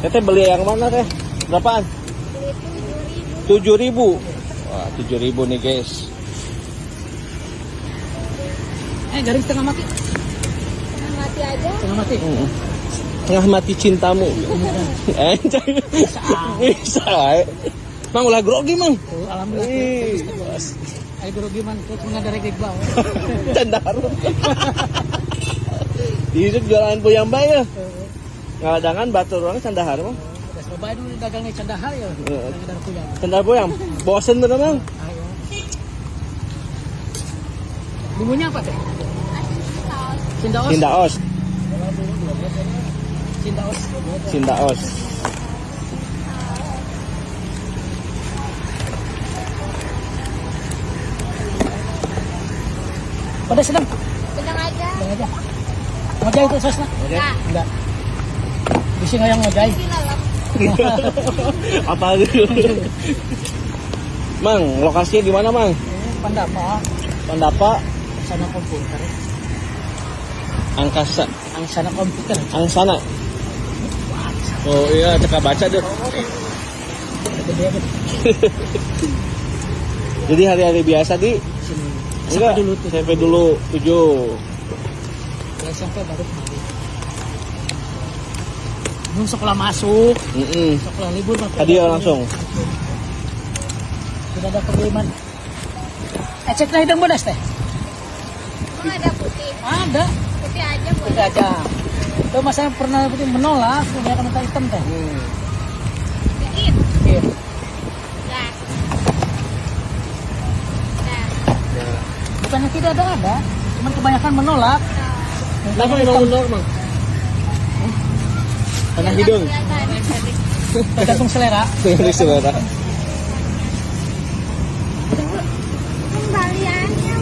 Teteh beli yang mana teh? Berapaan? Beli 7.000. Wah, 7.000 nih guys. Garing setengah mati. setengah mati aja. Setengah mati. Tengah mati cintamu. Bisa. Mang ulah grogi mang. Alhamdulillah. Ayo grogi man, cuma ada reggae bawah. Candar. Dihisuk jualan puyang bae ya. Ngaladangan batur orang candahar mah. Coba dulu dagangnya candahar ya. Candahar puyang. Candahar puyang. Bosen bener mang. Ayo. Bumbunya apa teh? Cindaos. Cindaos. Cindaos. Cindaos. Pada sedang. Sedang aja. Sedang aja. Ngojai itu sosna? Enggak. Bisa nggak yang ngojai? Apa gitu? Mang, lokasinya di mana, Mang? Pandapa. Pandapa, Sana komputer. Angkasa, Angsana komputer. Angsana. Oh iya, cekak baca deh. Jadi hari-hari biasa di Sini. enggak Sampai dulu tuh. sampai dulu 7. Ya, sampai baru kemarin. Nung sekolah masuk, sekolah libur mah Tadi ya langsung. sudah ada pengiriman. Cek lah hidung bodas teh. Emang ada putih. Ada, Putih aja putih boleh. aja. Itu masa pernah putih menolak, punya minta hitam teh. Dikit. Iya. Nah. Nah. Bukannya tidak ada, cuman kebanyakan menolak. Kenapa memang benar, Mang? Tanah hidung. Tergantung selera. Dari selera. Kembaliannya.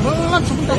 Belum sebentar.